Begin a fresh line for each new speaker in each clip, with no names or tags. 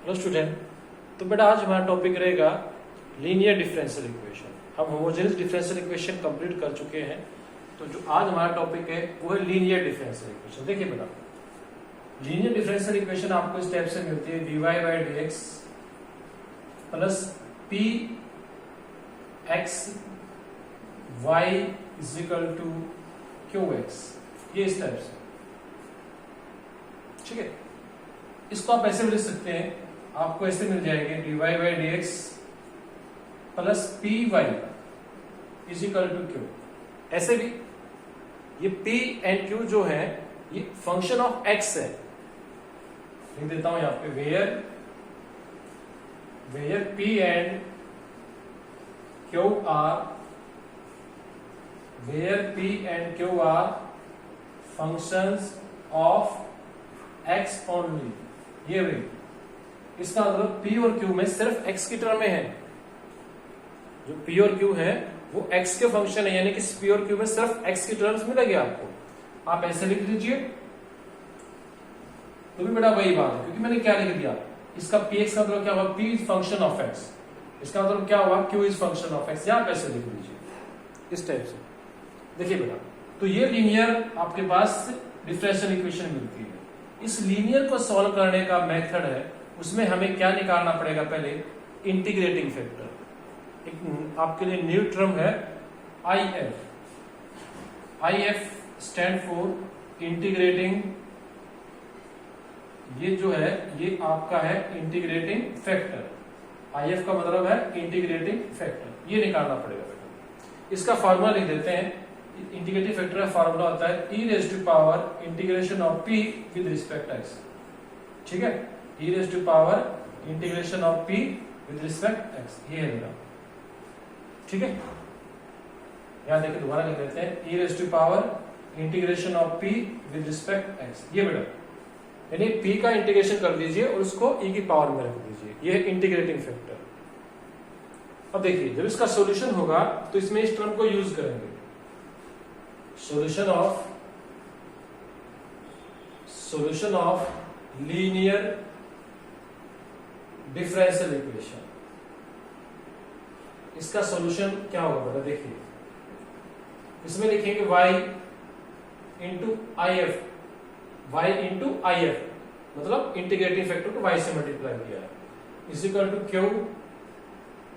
Hello student. तो बेटा आज हमारा टॉपिक रहेगा लीनियर डिफरेंशियल इक्वेशन। हम होमोजेनियस डिफरेंशियल इक्वेशन कंप्लीट कर चुके हैं, तो जो आज हमारा टॉपिक है वो है लीनियर डिफरेंशियल इक्वेशन। देखिए बेटा, लीनियर डिफरेंशियल इक्वेशन आपको इस टाइप से मिलती है dy/dx plus p x y is equal to q x, ये इस टाइप से। ठीक है, इसको आप ऐसे भी लिख सकते हैं, आपको ऐसे मिल जाएंगे dy/dx plus p y is equal to q. ऐसे भी ये p एंड q जो है ये फंक्शन ऑफ x है। लिख देता हूं यहां पे where p and q are functions of x only. ये भाई इसका मतलब p और q में सिर्फ x की टर्म में है। जो p और q है वो x के फंक्शन है, यानी कि p और q में सिर्फ x की टर्म्स मिलेगी आपको। आप ऐसे लिख लीजिए तो भी बेटा वही बात है, क्योंकि मैंने क्या लिख दिया, इसका px का मतलब क्या हुआ, p is function of x, इसका मतलब क्या हुआ, q is function of x। आप ऐसे लिख लीजिए इस टाइप से। देखिए बेटा, तो ये लीनियर आपके पास डिफरेंशियल इक्वेशन मिलती है। इस लीनियर को सॉल्व करने का मेथड है, उसमें हमें क्या निकालना पड़ेगा, पहले इंटीग्रेटिंग फैक्टर। एक आपके लिए न्यू टर्म है IF स्टैंड फॉर इंटीग्रेटिंग, ये जो है ये आपका है इंटीग्रेटिंग फैक्टर। IF का मतलब है इंटीग्रेटिंग फैक्टर, ये निकालना पड़ेगा बेटा। इसका फॉर्मूला लिख देते हैं। इंटीग्रेटिंग फैक्टर का फॉर्मूला होता है e raise to power integration of p with respect x। ठीक है, e raise to power integration of p with respect x, ये है बेटा। ठीक है, यहां देखिए दोबारा लिख देते हैं e raise to power integration of p with respect x, ये बेटा। यानी p का इंटीग्रेशन कर दीजिए और उसको e की पावर में रख दीजिए, ये है इंटीग्रेटिंग फैक्टर। अब देखिए, जब इसका सॉल्यूशन होगा तो इसमें इस टर्म को यूज करेंगे। solution of linear differential equation, इसका सॉल्यूशन क्या होगा बेटा, देखिए इसमें लिखेंगे y इंटू IF, मतलब इंटीग्रेटिंग फैक्टर को y से मल्टीप्लाई किया है, is equal to q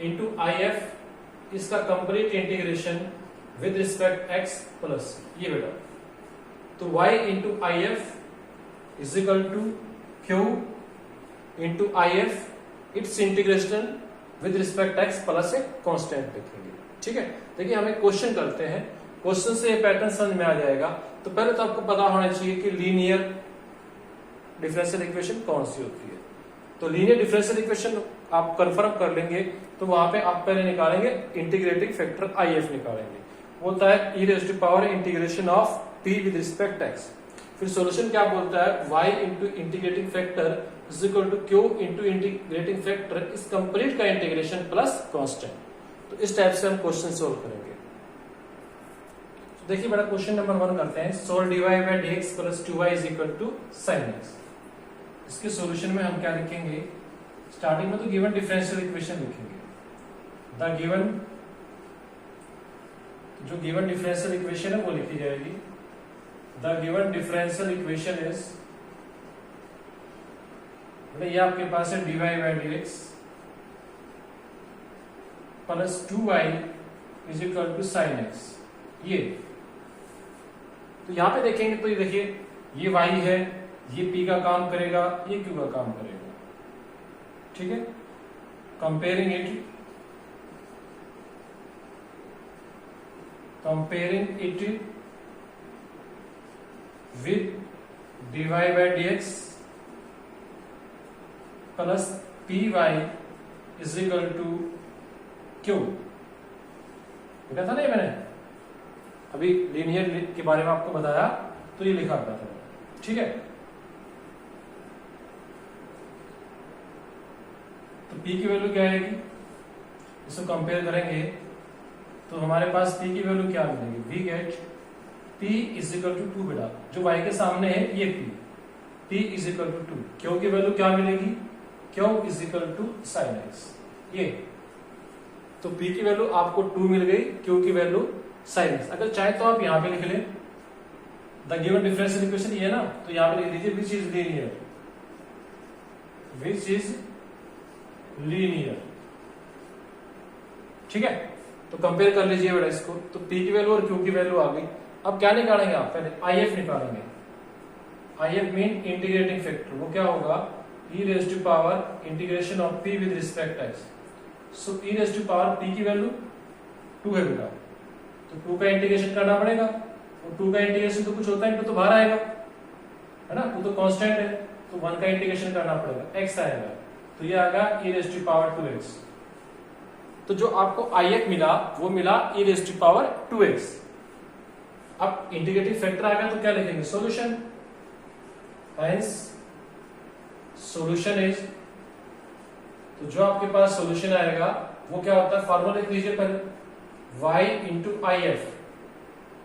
into IF, इसका complete integration with respect x plus ये बेटा। तो y into IF is equal to q into IF its integration with respect x plus एक constant लिखेंगे। ठीक है, देखिए हम एक क्वेश्चन करते हैं, क्वेश्चन से ये पैटर्न समझ में आ जाएगा। तो पहले तो आपको पता होना चाहिए कि लीनियर डिफरेंशियल इक्वेशन कौन सी होती है। तो लीनियर डिफरेंशियल इक्वेशन आप कंफर्म कर लेंगे, तो वहां पे आप पहले निकालेंगे इंटीग्रेटिंग फैक्टर IF निकालेंगे, होता है e raise to power integration of p with respect x। फिर सॉल्यूशन क्या बोलता है, y into integrating factor is equal to q into integrating factor इस कंप्लीट का इंटीग्रेशन प्लस कांस्टेंट। तो इस टाइप से हम क्वेश्चन सोल्व करेंगे। तो देखिए बेटा, क्वेश्चन नंबर 1 करते हैं। Solve dy/dx plus 2y is equal to sin x। इसके सॉल्यूशन में हम क्या लिखेंगे, स्टार्टिंग में तो गिवन डिफरेंशियल इक्वेशन लिखेंगे। द गिवन, जो गिवन डिफरेंशियल इक्वेशन है वो लिखी जाएगी। The given differential equation is, ये आपके पास है dy/dx plus 2y is equal to sin x। ये तो यहां पे देखेंगे तो ये देखिए, ये y है, ये p का काम करेगा, ये q का काम करेगा। ठीक है, comparing it with dy/dx plus py is equal to q। लिखा था ना ये मैंने अभी लीनियर के बारे में आपको बताया, तो ये लिखा था। ठीक है, तो p की वैल्यू क्या आएगी, इसको कंपेयर करेंगे तो हमारे पास p की वैल्यू क्या मिलेगी, we get p is equal to 2 बेटा, जो y के सामने है ये p is equal to 2। Q की वैल्यू क्या मिलेगी, q is equal to sine x. ये तो P की वैल्यू आपको 2 मिल गई, Q की वैल्यू साइन एक्स। अगर चाहे तो आप यहां पे लिख लें द गिवन डिफरेंशियल इक्वेशन, ये ना, तो यहां पे लिख दीजिए which is linear, which is linear. ठीक है, तो कंपेयर कर लीजिए बेटा इसको। तो P की वैल्यू और Q की वैल्यू आ गई। अब क्या निकालेंगे आप? पहले IF निकालेंगे। IF मीन इंटीग्रेटिंग फैक्टर, वो क्या होगा? e raise to power integration of P with respect x। So e raise to power P की वैल्यू 2 है बेटा, तो 2 का इंटीग्रेशन करना पड़ेगा, और 2 का इंटीग्रेशन तो कुछ होता है, 2 तो बाहर आएगा, है ना, 2 तो कांस्टेंट है, तो 1 का इंटीग्रेशन करना पड़ेगा, x आएगा, तो ये आएगा e raise to power 2x। तो जो आपको IF मिला वो मिला e raise to power 2x। अब इंटीग्रेटिंग फैक्टर आ गया तो क्या लिखेंगे? सॉल्यूशन। हेंस सॉल्यूशन इज, तो जो आपके पास सॉल्यूशन आएगा वो क्या होता है? फॉर्मूला लिख लीजिए पहले, y into IF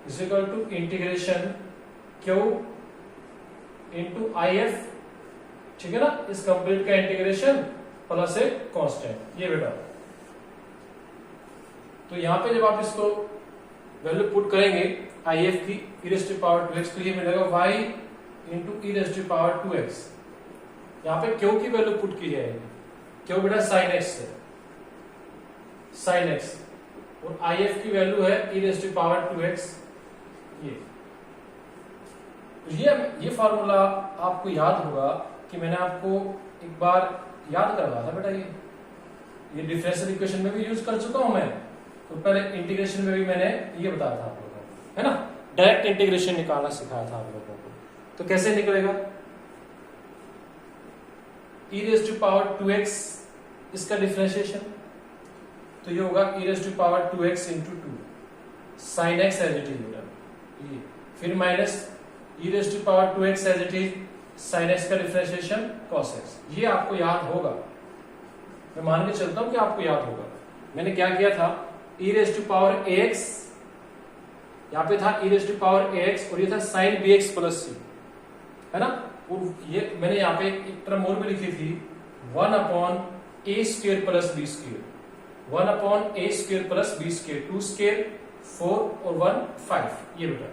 is equal to integration Q into IF, ठीक है ना, इस कंप्लीट का इंटीग्रेशन प्लस एक कांस्टेंट, ये बेटा। तो यहां पे जब आप इसको वैल्यू पुट करेंगे IF की e raise to power 2x, तो ये मिलेगा y into e raise to power 2x। यहां पे Q की वैल्यू पुट की जाएगी, Q बेटा साइन x है, साइन x, और IF की वैल्यू है e raise to power 2x। ये फॉर्मूला आपको याद होगा कि मैंने आपको एक बार याद करवाया था बेटा। ये डिफरेंशियल इक्वेशन में भी यूज कर चुका हूं मैं, तो पहले इंटीग्रेशन में भी मैंने ये बताया था आप लोगों को, है ना, डायरेक्ट इंटीग्रेशन निकालना सिखाया था आप लोगों को। तो कैसे निकलेगा? e raise to power 2x इसका डिफरेंशिएशन, तो ये होगा e raise to power 2x into 2 sine x as it is बेटा, फिर minus e raise to power 2x as it is sine x का डिफरेंशिएशन cos x। ये आपको याद होगा, मैं मान के चलता हूं कि आपको याद होगा। मैंने क्या किया था? e raise to power ax, यहां पे था e raise to power ax, और ये था साइन bx प्लस c, है ना। और ये मैंने यहाँ पे एक टर्म और भी लिखी थी, 1 upon a square plus b square, 1 upon a square plus b square, 2 square 4 और 1 5, ये बेटा,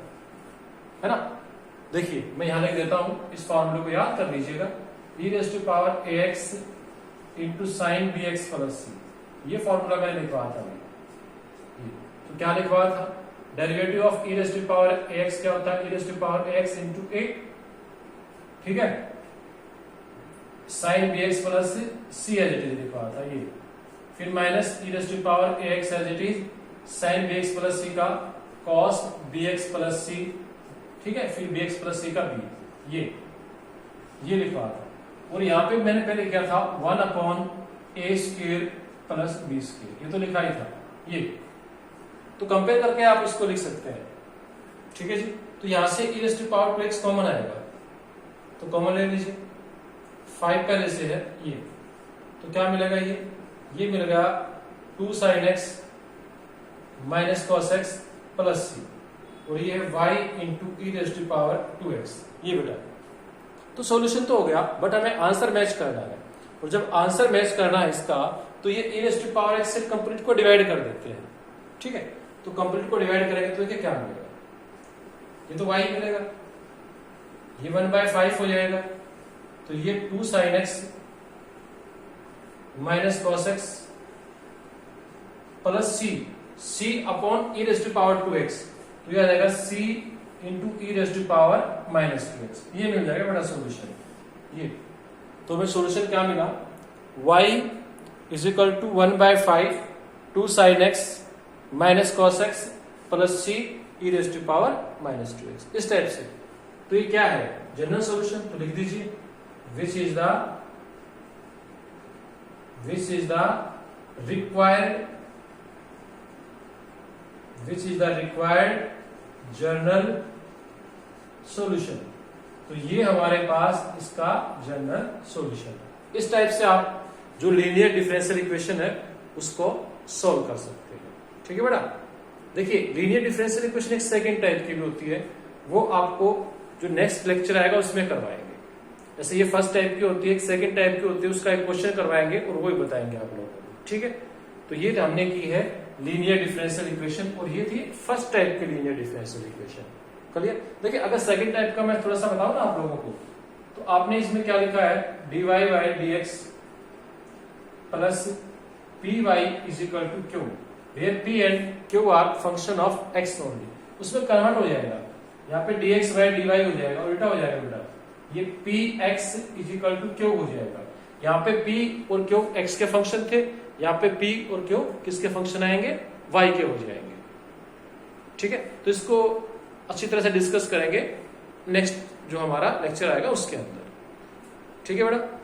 है ना। देखिए मैं यहां लिख देता हूं, इस फॉर्मूले को याद कर लीजिएगा, e raise to power ax into sine bx plus c, ये फॉर्मूला मैंने लिखवाया था। तो क्या लिखवाया था? Derivative of e raise to power ax क्या होता है? e raise to power ax into 8, ठीक है, sine bx plus c as it is लिखवाया था ये, फिर minus e raise to power ax as it is sine bx plus c का cos bx प्लस c, ठीक है, फिर bx प्लस c का b, ये लिखवाया था। और यहाँ पे मैंने पहले क्या था? 1 upon a square plus b square, ये तो लिखा ही था ये। तो कंपेयर करके आप इसको लिख सकते हैं, ठीक है जी। तो यहां से e raise to power 2x common आएगा, तो कॉमन ले लीजिए, 5 पहले से है ये, तो क्या मिलेगा? ये मिलेगा 2 sine x minus cos x plus c, और ये है y into e raise to power 2x, ये बेटा। तो सॉल्यूशन तो हो गया, बट हमें आंसर मैच करना है, और जब आंसर मैच करना है इसका, तो ये e raise to power x से कंप्लीट को डिवाइड कर देते हैं, ठीक है। तो कंप्लीट को डिवाइड करेंगे तो क्या मिलेगा? ये तो y मिलेगा, ये 1/5 हो जाएगा, तो ये 2 sine x minus cos x plus c upon e raise to power 2x, तो ये आ जाएगा c into e raise to power minus 2x, ये मिल जाएगा बड़ा सोल्यूशन। ये तो हमें सोल्यूशन क्या मिला? y is equal to 1/5 2 sine x minus cos x plus c e raise to power minus 2x, इस टाइप से। तो ये क्या है? General solution. तो लिख दीजिए which is the required general solution. तो ये हमारे पास इसका जनरल सॉल्यूशन। इस टाइप से आप जो लीनियर डिफरेंशियल इक्वेशन है उसको सॉल्व कर सकते हैं, ठीक है बेटा। देखिए लीनियर डिफरेंशियल इक्वेशन एक सेकंड टाइप की भी होती है, वो आपको जो नेक्स्ट लेक्चर आएगा उसमें करवाएंगे। जैसे ये फर्स्ट टाइप की होती है, एक सेकंड टाइप की होती है, उसका एक क्वेश्चन करवाएंगे और वो ही बताएंगे आप लोगों को, ठीक है। तो ये हमने की है लीनियर डिफरेंशियल इक्वेशन, और ये थी फर्स्ट टाइप की लीनियर डिफरेंशियल इक्वेशन। क्लियर। देखिए अगर सेकंड टाइप का मैं थोड़ा सा बताऊं ना आप लोगों को, तो आपने इसमें क्या लिखा है, dy by dx plus py is equal to q, where p and q are function of x only. उसमें कन्वर्ट हो जाएगा, यहाँ पे dx बाई dy हो जाएगा, उल्टा हो जाएगा बेटा, ये px is equal to q हो जाएगा। यहाँ पे p और q x के फंक्शन थे, यहाँ पे p और q किसके फंक्शन आएंगे, y के हो जाएंगे, ठीक है। तो इसको अच्छी तरह से डिस्कस करेंगे नेक्स्ट जो हमारा लेक्चर आएगा उसके अंदर, ठीक है बेटा।